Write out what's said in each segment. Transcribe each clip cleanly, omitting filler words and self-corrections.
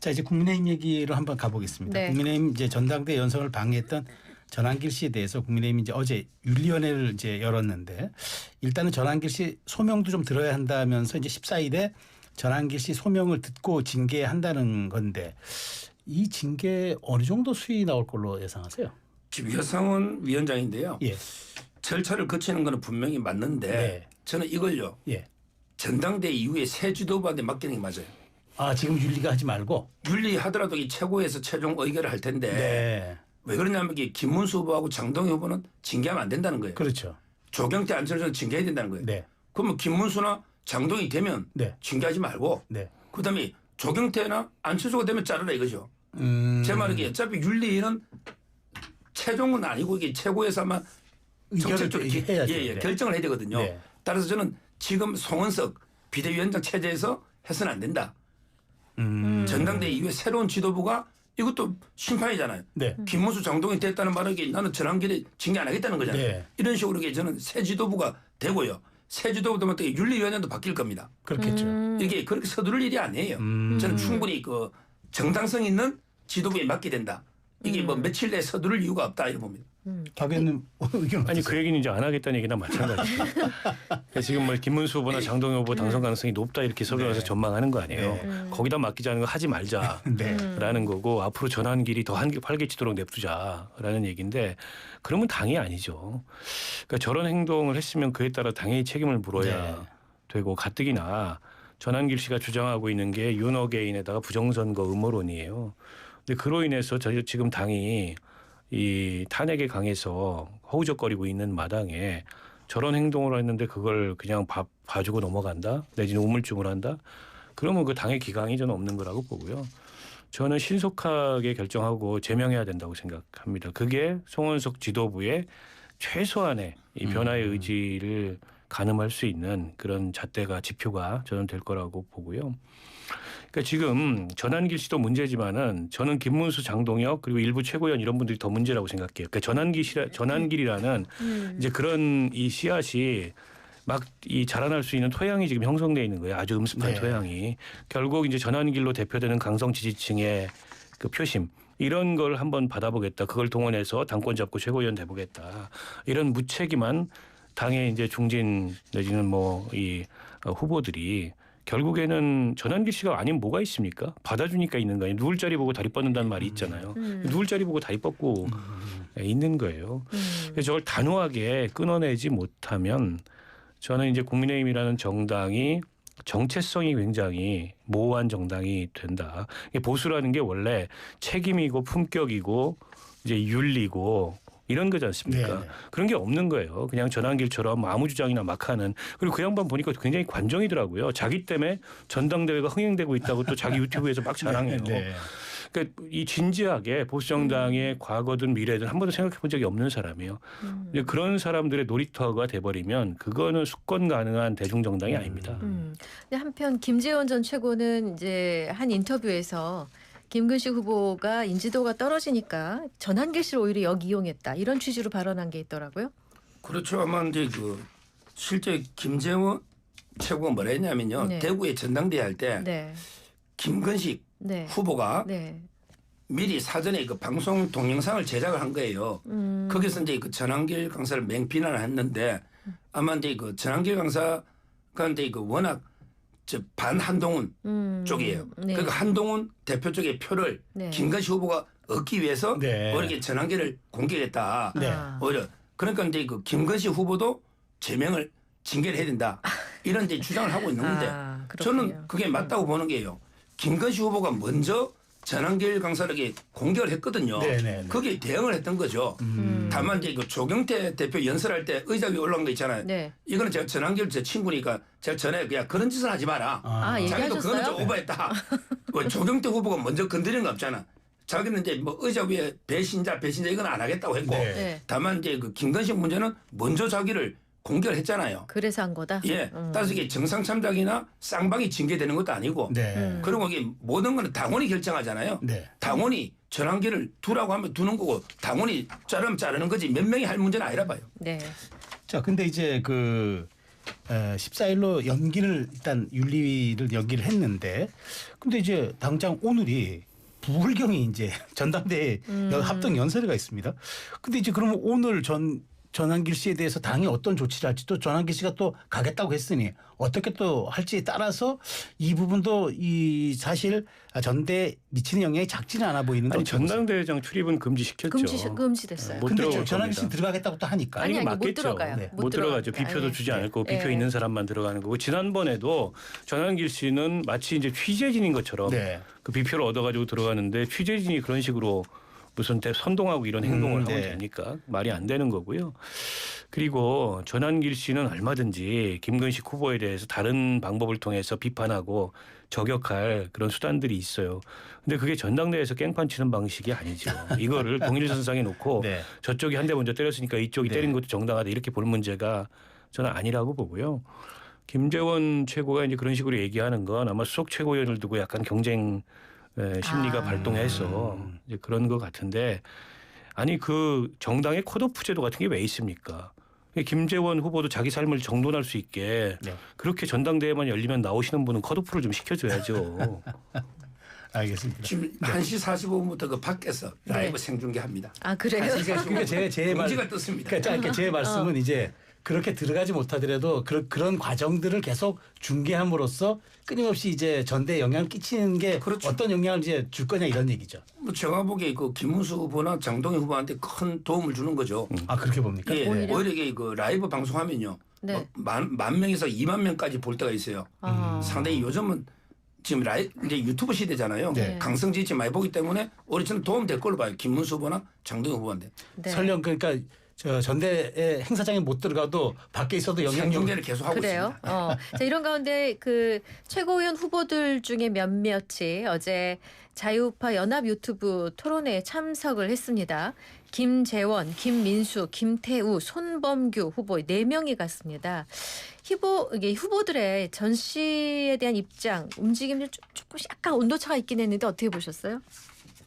자, 이제 국민의힘 얘기로 한번 가보겠습니다. 네. 국민의힘 이제 전당대 연설을 방해했던 전한길 씨에 대해서 국민의힘이 이제 어제 윤리위원회를 이제 열었는데 일단은 전한길 씨 소명도 좀 들어야 한다면서 이제 14일에 전한길 씨 소명을 듣고 징계한다는 건데 이 징계 어느 정도 수위 나올 걸로 예상하세요? 지금 여상원 위원장인데요. 예. 절차를 거치는 건 분명히 맞는데 네. 저는 이걸요. 예. 전당대 이후에 새 지도부한테 맡기는 게 맞아요. 아, 지금 윤리가 하지 말고. 윤리하더라도 이 최고에서 최종 의결을 할 텐데 네. 왜 그러냐면 이게 김문수 후보하고 장동희 후보는 징계하면 안 된다는 거예요. 그렇죠. 조경태 안철수는 징계해야 된다는 거예요. 네. 그러면 김문수나 장동희 되면 네. 징계하지 말고 네. 그다음에 조경태나 안철수가 되면 자르라 이거죠. 제 말은 이게 어차피 윤리는 최종은 아니고 이게 최고에서 아마 정책적으로 해야죠. 네. 결정을 해야 되거든요. 네. 따라서 저는 지금 송원석 비대위원장 체제에서 해서는 안 된다. 전당대 이후에 새로운 지도부가 이것도 심판이잖아요. 네. 김문수 장동희 됐다는 말은 나는 전환길에 징계 안 하겠다는 거잖아요. 네. 이런 식으로 저는 새 지도부가 되고요. 새 지도부 되면 어떻게 윤리위원장도 바뀔 겁니다. 그렇겠죠. 이게 그렇게 서두를 일이 아니에요. 저는 충분히 그 정당성 있는 지도부에 맡게 된다. 이게 뭐 며칠 내에 서두를 이유가 없다 이렇게 봅니다. 박 의원님 의견 아니 어떠세요? 그 얘기는 이제 안 하겠다는 얘기나 마찬가지죠. 지금 뭐 김문수 후보나 장동희 후보 당선 가능성이 높다 이렇게 서울에서 네. 전망하는 거 아니에요. 네. 거기다 맡기자는 거 하지 네. 말자라는 거고 앞으로 전환길이 더 활개치도록 냅두자라는 얘기인데 그러면 당이 아니죠. 그러니까 저런 행동을 했으면 그에 따라 당연히 책임을 물어야 네. 되고 가뜩이나 전환길 씨가 주장하고 있는 게 윤어게인에다가 부정선거 음모론이에요. 근데 그로 인해서 저희 지금 당이 이 탄핵에 강해서 허우적거리고 있는 마당에 저런 행동을 했는데 그걸 그냥 봐주고 넘어간다 내지는 우물쭈물한다 그러면 그 당의 기강이 저는 없는 거라고 보고요. 저는 신속하게 결정하고 제명해야 된다고 생각합니다. 그게 송원석 지도부의 최소한의 이 변화의 의지를 가늠할 수 있는 그런 잣대가 지표가 저는 될 거라고 보고요. 그러니까 지금 전한길 씨도 문제지만은 저는 김문수, 장동혁 그리고 일부 최고위원 이런 분들이 더 문제라고 생각해요. 그러니까 전한길이라는 이제 그런 이 씨앗이 막 이 자라날 수 있는 토양이 지금 형성돼 있는 거예요. 아주 음습한 네. 토양이 결국 이제 전한길로 대표되는 강성 지지층의 그 표심 이런 걸 한번 받아보겠다. 그걸 동원해서 당권 잡고 최고위원 돼보겠다. 이런 무책임한 당의 이제 중진 내지는 뭐 이 후보들이 결국에는 전한길 씨가 아니면 뭐가 있습니까? 받아주니까 있는 거예요. 누울 자리 보고 다리 뻗는다는 말이 있잖아요. 누울 자리 보고 다리 뻗고 있는 거예요. 그래서 저걸 단호하게 끊어내지 못하면 저는 이제 국민의힘이라는 정당이 정체성이 굉장히 모호한 정당이 된다. 보수라는 게 원래 책임이고 품격이고 이제 윤리고 이런 거지 않습니까? 네네. 그런 게 없는 거예요. 그냥 전한길처럼 아무 주장이나 막 하는. 그리고 그 양반 보니까 굉장히 관정이더라고요. 자기 때문에 전당대회가 흥행되고 있다고 또 자기 유튜브에서 막 자랑해요. 네. 그러니까 이 진지하게 보수정당의 과거든 미래든 한 번도 생각해 본 적이 없는 사람이에요. 이제 그런 사람들의 놀이터가 돼버리면 그거는 숙권 가능한 대중정당이 아닙니다. 근데 한편 김재원 전 최고는 이제 한 인터뷰에서 김근식 후보가 인지도가 떨어지니까 전한길 씨를 오히려 역이용했다 이런 취지로 발언한 게 있더라고요. 그렇죠. 아마 이제 그 실제 김재원 최고가 뭐라 했냐면요. 네. 대구에 전당대회 할 때 네, 김근식 네, 후보가 네, 미리 사전에 그 방송 동영상을 제작을 한 거예요. 거기서 이제 그 전한길 강사를 맹비난을 했는데 아마 이제 그 전한길 강사가 이제 그 워낙 저 반한동훈 쪽이에요. 네. 그러니까 한동훈 대표 쪽의 표를 네. 김건희 후보가 얻기 위해서 네. 오히려 전한길을 공격했다. 네. 오히려 그러니까 이제 그 김건희 후보도 제명을 징계를 해야 된다. 이런 이제 주장을 하고 있는 건데 그렇군요. 저는 그게 맞다고 보는 게요. 김건희 후보가 먼저 전한길 강사에게 공격을 했거든요. 네네네. 거기에 대응을 했던 거죠. 다만 이제 그 조경태 대표 연설할 때 의자 위에 올라온 거 있잖아요. 네. 이거는 제가 전한길 제 친구니까 제가 전에 그냥 그런 짓을 하지 마라. 자기도 그거는 좀 얘기하셨어요? 오버했다. 뭐 조경태 후보가 먼저 건드리는 거 없잖아. 자기는 이제 뭐 의자 위에 배신자 이건 안 하겠다고 했고 네. 네. 다만 이제 그 김건식 문제는 먼저 자기를 공격을 했잖아요. 그래서 한 거다. 예. 따라서 이게 정상 참작이나 쌍방이 징계되는 것도 아니고 네. 그리고 이게 모든 거는 당원이 결정하잖아요. 네. 당원이 전환기를 두라고 하면 두는 거고 당원이 자르면 자르는 거지 몇 명이 할 문제는 아니라 봐요. 네. 자, 근데 이제 그 14일로 연기를 일단 윤리를 연기를 했는데 근데 이제 당장 오늘이 부울경이 이제 전당대회 합동 연설회가 있습니다. 근데 이제 그러면 오늘 전한길 씨에 대해서 당이 어떤 조치를 할지 또 전한길 씨가 또 가겠다고 했으니 어떻게 또 할지에 따라서 이 부분도 이 사실 전대에 미치는 영향이 작지는 않아 보이는데 아니, 전당대회장 출입은 금지시켰죠. 금지됐어요. 못 근데 들어갈 전한길 겁니다. 씨 들어가겠다고 또 하니까 아니, 이게 못 맞겠죠. 들어가요. 네. 못 들어가죠. 들어갑니다. 비표도 예. 주지 않을 거고 비표 예. 있는 사람만 들어가는 거고 지난번에도 전한길 씨는 마치 이제 취재진인 것처럼 네. 그 비표를 얻어가지고 들어가는데 취재진이 그런 식으로 무슨 선동하고 이런 행동을 하면 네. 됩니까? 말이 안 되는 거고요. 그리고 전한길 씨는 얼마든지 김근식 후보에 대해서 다른 방법을 통해서 비판하고 저격할 그런 수단들이 있어요. 근데 그게 전당대회에서 깽판 치는 방식이 아니죠. 이거를 동일선상에 놓고 네. 저쪽이 한 대 먼저 때렸으니까 이쪽이 네. 때린 것도 정당하다 이렇게 볼 문제가 저는 아니라고 보고요. 김재원 최고가 이제 그런 식으로 얘기하는 건 아마 수석 최고위원을 두고 약간 경쟁 심리가 발동해서 이제 그런 것 같은데 아니 그 정당의 컷오프 제도 같은 게 왜 있습니까? 김재원 후보도 자기 삶을 정돈할 수 있게 네. 그렇게 전당대회만 열리면 나오시는 분은 컷오프를 좀 시켜줘야죠. 알겠습니다. 지금 1시 45분부터 그 밖에서 라이브 생중계합니다. 아 그래요? 그러니까 제 말, 공지가 떴습니다. 그러니까 제 말씀은 이제 그렇게 들어가지 못하더라도 그런 과정들을 계속 중계함으로써 끊임없이 이제 전대에 영향을 끼치는 게 그렇죠. 어떤 영향을 이제 줄 거냐 이런 얘기죠. 뭐 제가 보기에 그 김문수 후보나 장동희 후보한테 큰 도움을 주는 거죠. 아 그렇게 봅니까? 예, 오히려? 오히려 이게 그 라이브 방송하면요, 네. 뭐 만 명에서 2만 명까지 볼 때가 있어요. 아. 상당히 요즘은 지금 이제 유튜브 시대잖아요. 네. 강성지지 많이 보기 때문에 오히려 저는 도움 될 걸로 봐요. 김문수 후보나 장동희 후보한테. 네. 설령 그러니까 저 전대에 행사장에 못 들어가도 밖에 있어도 영향 생중계를 계속 하고 그래요. 있습니다. 자, 이런 가운데 그 최고위원 후보들 중에 몇몇이 어제 자유우파 연합 유튜브 토론회에 참석을 했습니다. 김재원, 김민수, 김태우, 손범규 후보 4명이 갔습니다. 이게 후보들의 전 씨에 대한 입장, 움직임이 조금 약간 온도차가 있긴 했는데 어떻게 보셨어요?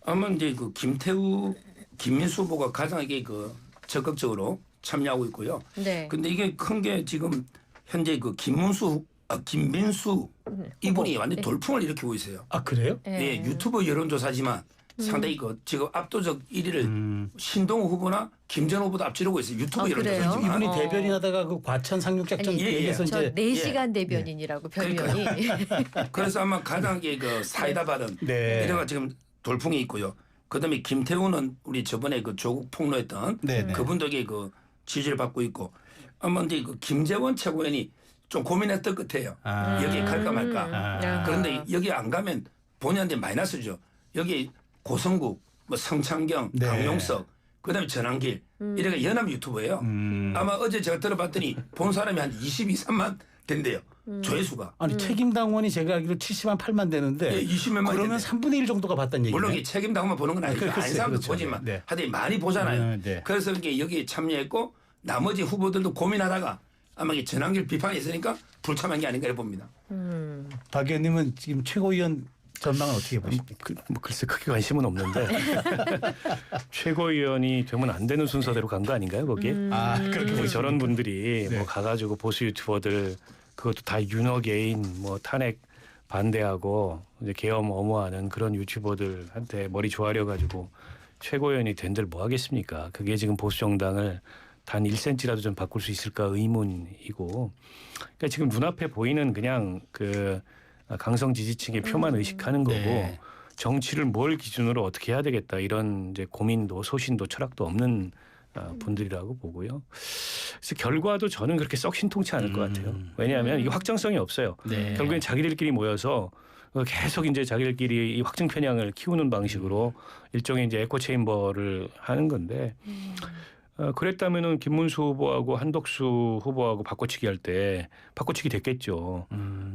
아마 이제 그 김태우, 김민수 후보가 가장 이게 그 적극적으로 참여하고 있고요. 네. 근데 이게 큰 게 지금 현재 그 김민수 이분이 완전 네. 돌풍을 일으키고 있어요. 아 그래요? 예, 유튜브 여론조사지만 상당히 그 지금 압도적 1위를 신동우 후보나 김전 후보도 앞지르고 있어요. 유튜브 그래요? 여론조사지만. 이분이 대변인하다가 그 과천 상륙작전 아니, 얘기해서 저 이제 4시간 대변인이라고 별명이. 그래서 아마 가장 이게 그 사이다 발언 네. 이래가 지금 돌풍이 있고요. 그다음에 김태우는 우리 저번에 그 조국 폭로했던 네, 네. 그분들에게 그 지지를 받고 있고 아마 이제 그 김재원 최고위원이 좀 고민했던 것 같아요. 아. 여기에 갈까 말까. 아. 그런데 여기 안 가면 본인한테 마이너스죠. 여기 고성국, 뭐 성창경, 네. 강용석, 그다음에 전한길 이래가 연합 유튜버예요. 아마 어제 제가 들어봤더니 본 사람이 한 22, 3만 된대요. 조회수가. 아니 책임당원이 제가 알기로 70만 8만 되는데 예, 20몇 만 그러면 되는데. 3분의 1 정도가 봤다는 얘기네. 물론 이게 책임당만 보는 건 아니고 글쎄, 안 사람도 그렇죠. 보지만 네. 하여튼 많이 보잖아요. 네. 그래서 이렇게 여기에 참여했고 나머지 후보들도 고민하다가 아마 이 전환길 비판이 있으니까 불참한 게 아닌가 봅니다. 박 의원님은 지금 최고위원 전망은 어떻게 보십니까? 글쎄 크게 관심은 없는데 최고위원이 되면 안 되는 순서대로 간 거 아닌가요 거기에? 아 그렇게 뭐 보시면 저런 분들이 네. 뭐 가가지고 보수 유튜버들 그것도 다 윤어게인 뭐 탄핵 반대하고 이제 계엄 엄호하는 그런 유튜버들한테 머리 조아려 가지고 최고위원이 된들 뭐 하겠습니까? 그게 지금 보수 정당을 단 1cm라도 좀 바꿀 수 있을까 의문이고, 그러니까 지금 눈앞에 보이는 그냥 그 강성 지지층의 표만 의식하는 거고 네. 정치를 뭘 기준으로 어떻게 해야 되겠다 이런 이제 고민도 소신도 철학도 없는 분들이라고 보고요. 그래서 결과도 저는 그렇게 썩 신통치 않을 것 같아요. 왜냐하면 이게 확정성이 없어요. 네. 결국엔 자기들끼리 모여서 계속 이제 자기들끼리 이 확증 편향을 키우는 방식으로 일종의 이제 에코 체인버를 하는 건데 그랬다면은 김문수 후보하고 한덕수 후보하고 바꿔치기 할 때 바꿔치기 됐겠죠.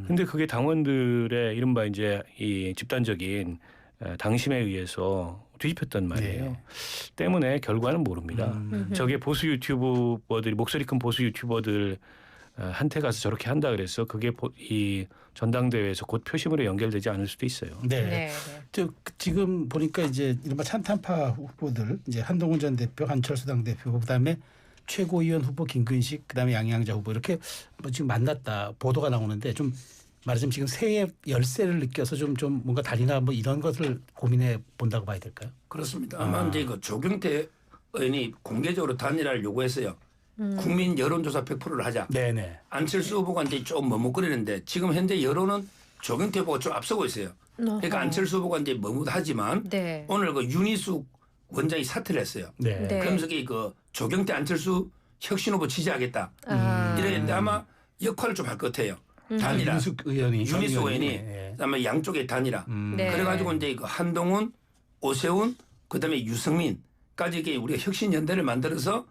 근데 그게 당원들의 이른바 이제 이 집단적인 당심에 의해서 뒤집혔단 말이에요. 네. 때문에 결과는 모릅니다. 저게 보수 유튜버들이 목소리 큰 보수 유튜버들 한테 가서 저렇게 한다 그래서 그게 이 전당대회에서 곧 표심으로 연결되지 않을 수도 있어요. 네. 네. 저 지금 보니까 이제 이른바 찬탄파 후보들 이제 한동훈 전 대표, 한철수 당 대표, 그다음에 최고위원 후보 김근식 그다음에 양양자 후보 이렇게 뭐 지금 만났다 보도가 나오는데 좀 말하자면 지금 새해 열세를 느껴서 좀 뭔가 달리나 뭐 이런 것을 고민해 본다고 봐야 될까요? 그렇습니다. 아마 이제 그 조경태 의원이 공개적으로 단일화를 요구했어요. 국민 여론조사 100%를 하자. 네네. 안철수 후보가 이제 좀 머뭇거리는데 지금 현재 여론은 조경태 후보가 좀 앞서고 있어요. 그러니까 안철수 후보가 이제 머뭇하지만 네. 오늘 그 윤희숙 원장이 사퇴를 했어요. 네. 네. 그러면서 그 조경태 안철수 혁신 후보 지지하겠다. 이랬는데 아마 역할을 좀 할 것 같아요. 단일화. 윤희숙 의원이 윤희숙 의원이 예. 그다음에 양쪽의 단일화. 네. 그래가지고 이제 그 한동훈, 오세훈, 그다음에 유승민까지 이게 우리가 혁신 연대를 만들어서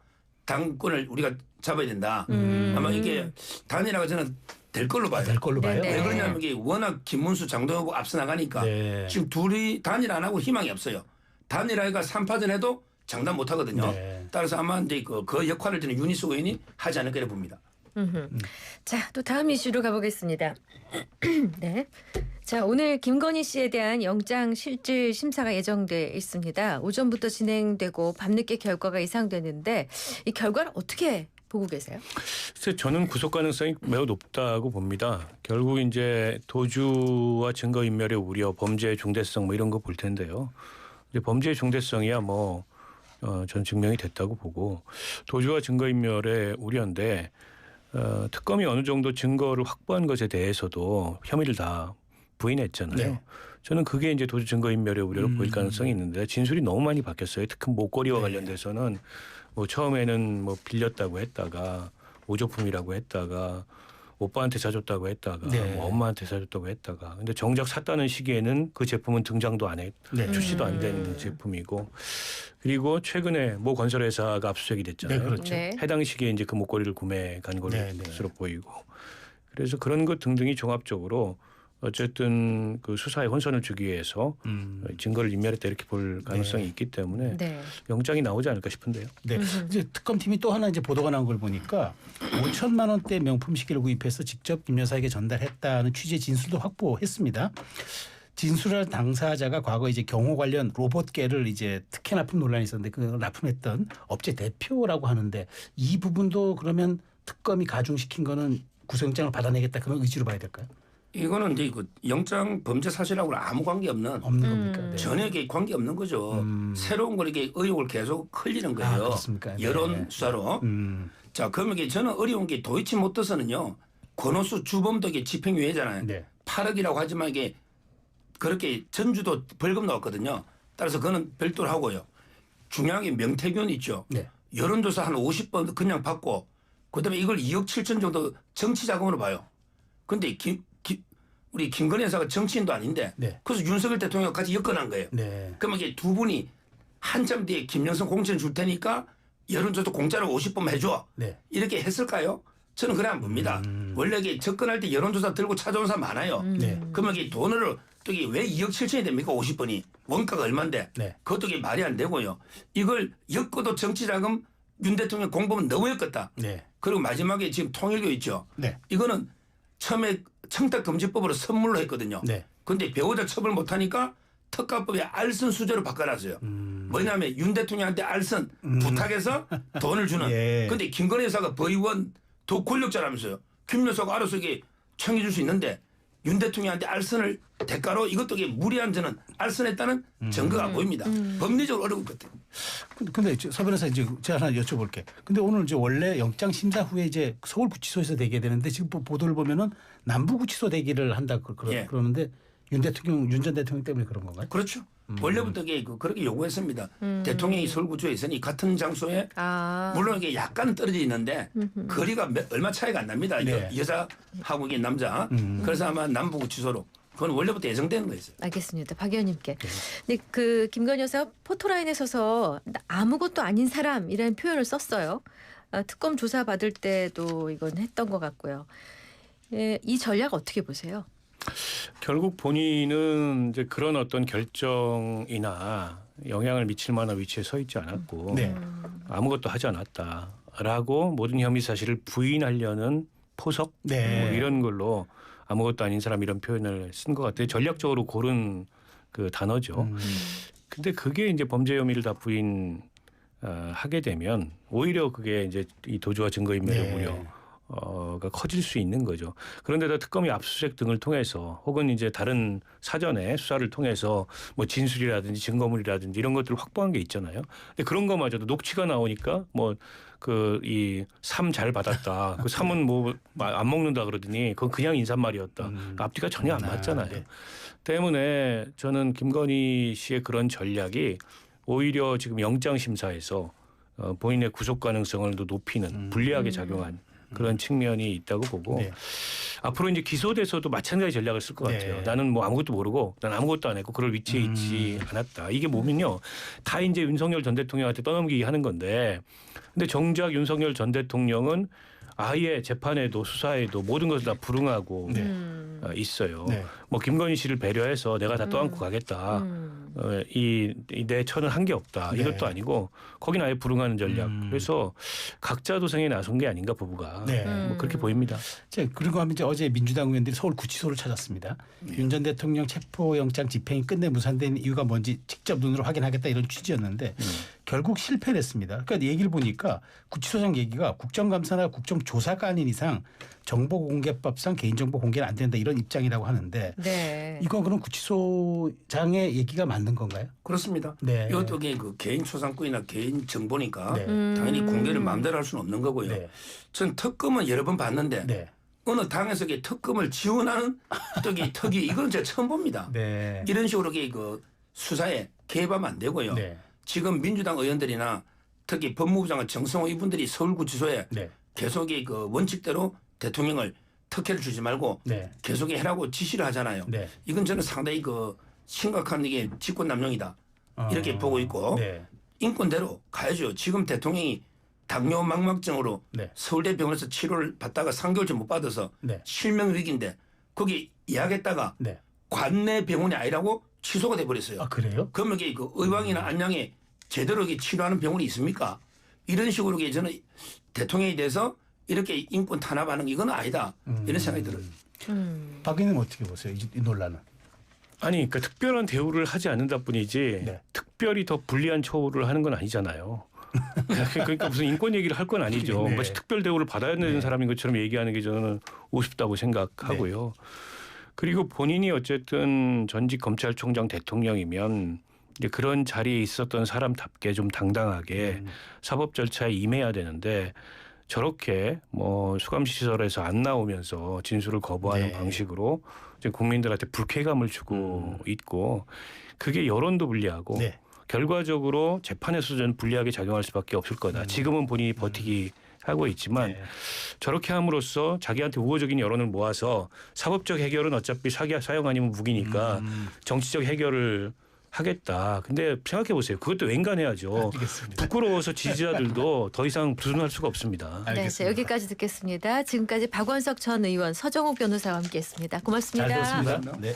당권을 우리가 잡아야 된다. 아마 이게 단일화가 저는 될 걸로 봐요. 될 걸로 봐요. 네. 왜 그러냐면 이게 워낙 김문수, 장동혁 후보 앞서 나가니까 네. 지금 둘이 단일화 안 하고 희망이 없어요. 단일화가 3파전 해도 장담 못 하거든요. 네. 따라서 아마 이제 그 역할을 저는 윤희숙 의원이 하지 않을까 이렇게 봅니다. 자, 또 다음 이슈로 가보겠습니다. 네. 자, 오늘 김건희 씨에 대한 영장 실질 심사가 예정돼 있습니다. 오전부터 진행되고 밤늦게 결과가 예상되는데 이 결과를 어떻게 보고 계세요? 글쎄 저는 구속 가능성이 매우 높다고 봅니다. 결국 이제 도주와 증거인멸의 우려, 범죄의 중대성 뭐 이런 거 볼 텐데요. 이제 범죄의 중대성이야 뭐 전 증명이 됐다고 보고 도주와 증거인멸의 우려인데 특검이 어느 정도 증거를 확보한 것에 대해서도 혐의를 다 부인했잖아요. 네. 저는 그게 이제 도주 증거인멸의 우려로 보일 가능성이 있는데 진술이 너무 많이 바뀌었어요. 특히 목걸이와 관련돼서는 뭐 처음에는 뭐 빌렸다고 했다가 오조품이라고 했다가 오빠한테 사줬다고 했다가 네. 뭐 엄마한테 사줬다고 했다가 근데 정작 샀다는 시기에는 그 제품은 등장도 안 해. 네. 출시도 안 된 제품이고 그리고 최근에 모 건설회사가 압수수색이 됐잖아요. 네, 그렇죠. 네. 해당 시기에 이제 그 목걸이를 구매해 간 네, 네. 것으로 보이고 그래서 그런 것 등등이 종합적으로 어쨌든 그 수사에 혼선을 주기 위해서 증거를 인멸했다 이렇게 볼 가능성이 있기 때문에 네. 영장이 나오지 않을까 싶은데요. 네. 이제 특검팀이 또 하나 이제 보도가 나온 걸 보니까 5천만 원대 명품 시계를 구입해서 직접 김 여사에게 전달했다는 취지의 진술도 확보했습니다. 진술할 당사자가 과거 이제 경호 관련 로봇계를 이제 특혜 납품 논란이 있었는데 그 납품했던 업체 대표라고 하는데 이 부분도 그러면 특검이 가중시킨 거는 구속영장을 받아내겠다 그런 의지로 봐야 될까요? 이거는 이제 그 영장 범죄 사실하고는 아무 관계 없는 없는 겁니까? 네. 전혀 이게 관계 없는 거죠. 새로운 걸 이게 의혹을 계속 흘리는 거예요. 그렇습니까? 네. 여론 수사로. 자, 그러면 이게 저는 어려운 게 도이치모터스는요. 권오수 주범도 이게 집행유예잖아요. 네. 8억이라고 하지만 이게 그렇게 전주도 벌금 나왔거든요. 따라서 그거는 별도로 하고요. 중요한 게 명태균 있죠. 네. 여론조사 한 50번 그냥 받고 그다음에 이걸 2억 7천 정도 정치 자금으로 봐요. 근데 우리 김건희 여사가 정치인도 아닌데 네. 그래서 윤석열 대통령 같이 엮어난 거예요. 네. 그러면 이게 두 분이 한참 뒤에 김영선 공천 줄 테니까 여론조사 공짜로 50번 해줘. 네. 이렇게 했을까요? 저는 그래 안 봅니다. 원래 이게 접근할 때 여론조사 들고 찾아온 사람 많아요. 네. 그러면 이게 돈을 또 이게 왜 2억 7천이 됩니까? 50번이. 원가가 얼만데. 네. 그것도 이게 말이 안 되고요. 이걸 엮어도 정치자금 윤 대통령 공범은 너무 엮었다. 네. 그리고 마지막에 지금 통일교 있죠. 네. 이거는 처음에 청탁금지법으로 선물로 했거든요. 네. 그런데 배우자 처벌 못하니까 특가법에 알선 수재로 바꿔놨어요. 뭐냐면 윤 대통령한테 알선 부탁해서 돈을 주는. 예. 그런데 김건희 여사가 법의원 더 권력자라면서요. 김 여사가 알아서 이게 청해줄 수 있는데 윤 대통령한테 알선을 대가로 이것도 이게 무리한 저는 알선했다는 증거가 보입니다. 법리적으로 어려울 것 같아요. 근데 서 변호사 이제 제가 하나 여쭤볼게. 근데 오늘 이제 원래 영장 심사 후에 이제 서울구치소에서 대기해야 되는데 지금 보도를 보면은 남부구치소 대기를 한다 예. 그러는데 윤 전 대통령 때문에 그런 건가요? 그렇죠. 원래부터 이게 그렇게 요구했습니다. 대통령이 서울구치소에 있으니 같은 장소에 물론 이게 약간 떨어져 있는데 거리가 얼마 차이가 안 납니다. 네. 여자하고 이게 남자. 그래서 아마 남부구치소로 그건 원래부터 예정되는 거였어요. 알겠습니다. 박 의원님께. 근데 그 김건희 여사 포토라인에 서서 아무것도 아닌 사람이라는 표현을 썼어요. 특검 조사 받을 때도 이건 했던 것 같고요. 예, 이 전략 어떻게 보세요? 결국 본인은 이제 그런 어떤 결정이나 영향을 미칠 만한 위치에 서 있지 않았고 네. 아무것도 하지 않았다라고 모든 혐의 사실을 부인하려는 포석 네. 뭐 이런 걸로 아무것도 아닌 사람 이런 표현을 쓴 것 같아요. 전략적으로 고른 그 단어죠. 근데 그게 이제 범죄 혐의를 다 부인하는 하게 되면 오히려 그게 이제 이 도주와 증거인멸의 네. 우려가 커질 수 있는 거죠. 그런데다 특검이 압수수색 등을 통해서 혹은 이제 다른 사전에 수사를 통해서 뭐 진술이라든지 증거물이라든지 이런 것들을 확보한 게 있잖아요. 근데 그런 거마저도 녹취가 나오니까 뭐 그 이 삶 잘 받았다. 그 삶은 뭐 안 먹는다 그러더니 그건 그냥 인사말이었다. 앞뒤가 전혀 안 맞잖아요. 네. 때문에 저는 김건희 씨의 그런 전략이 오히려 지금 영장 심사에서 본인의 구속 가능성을 더 높이는 불리하게 작용한 그런 측면이 있다고 보고 네. 앞으로 이제 기소돼서도 마찬가지 전략을 쓸 것 네. 같아요. 나는 뭐 아무것도 모르고 난 아무것도 안 했고 그럴 위치에 있지 않았다. 이게 뭐면요. 다 이제 윤석열 전 대통령한테 떠넘기기 하는 건데 근데 정작 윤석열 전 대통령은 아예 재판에도 수사에도 모든 것을 다 불응하고 있어요. 네. 뭐 김건희 씨를 배려해서 내가 다 떠안고 가겠다. 내 처는 한 게 없다. 네. 이것도 아니고 거기는 아예 불응하는 전략. 그래서 각자 도생에 나선 게 아닌가 부부가 네. 뭐 그렇게 보입니다. 자, 그리고 하면 이제 어제 민주당 의원들이 서울 구치소를 찾았습니다. 윤 전 대통령 체포영장 집행이 끝내 무산된 이유가 뭔지 직접 눈으로 확인하겠다 이런 취지였는데 결국 실패를 했습니다. 그러니까 얘기를 보니까 구치소장 얘기가 국정감사나 국정조사가 아닌 이상 정보공개법상 개인정보 공개는 안 된다 이런 입장이라고 하는데 네. 이거 그럼 구치소장의 얘기가 맞는 건가요? 그렇습니다. 네. 이것도 그 개인 초상권이나 개인 정보니까 네. 당연히 공개를 마음대로 할 수는 없는 거고요. 네. 전 특검은 여러 번 봤는데 네. 어느 당에서 특검을 지원하는 특이 이건 제가 처음 봅니다. 네. 이런 식으로 그 수사에 개입하면 안 되고요. 네. 지금 민주당 의원들이나 특히 법무부 장관 정성호 이분들이 서울구치소에 네. 계속 그 원칙대로 대통령을 특혜를 주지 말고 네. 계속 해라고 지시를 하잖아요. 네. 이건 저는 상당히 심각한 이게 직권남용이다. 이렇게 보고 있고 네. 인권대로 가야죠. 지금 대통령이 당뇨 망막증으로 네. 서울대병원에서 치료를 받다가 3개월째 못 받아서 네. 실명 위기인데 거기 예약했다가 네. 관내 병원이 아니라고 취소가 돼버렸어요. 아 그래요? 그러면 이게 의왕이나 안양에 제대로 이렇게 치료하는 병원이 있습니까? 이런 식으로 저는 대통령에 대해서 이렇게 인권 탄압하는 이건 아니다. 이런 생각이 들어요. 박 의원님 어떻게 보세요? 이 논란은? 아니 그러니까 특별한 대우를 하지 않는다 뿐이지 네. 특별히 더 불리한 처우를 하는 건 아니잖아요. 그러니까 무슨 인권 얘기를 할 건 아니죠. 네. 마치 특별 대우를 받아야 되는 사람인 것처럼 얘기하는 게 저는 우습다고 생각하고요. 그리고 본인이 어쨌든 전직 검찰총장 대통령이면 이제 그런 자리에 있었던 사람답게 좀 당당하게 사법 절차에 임해야 되는데 저렇게 뭐 수감시설에서 안 나오면서 진술을 거부하는 네. 방식으로 이제 국민들한테 불쾌감을 주고 있고 그게 여론도 불리하고 네. 결과적으로 재판에서 는 불리하게 작용할 수밖에 없을 거다. 지금은 본인이 버티기 하고 있지만 네. 저렇게 함으로써 자기한테 우호적인 여론을 모아서 사법적 해결은 어차피 사형 아니면 무기니까 정치적 해결을 하겠다. 근데 생각해 보세요. 그것도 웬간해야죠. 알겠습니다. 부끄러워서 지지자들도 더 이상 부순할 수가 없습니다. 네, 알겠습니다. 자, 여기까지 듣겠습니다. 지금까지 박원석 전 의원, 서정욱 변호사와 함께했습니다. 고맙습니다. 잘 들었습니다. 네.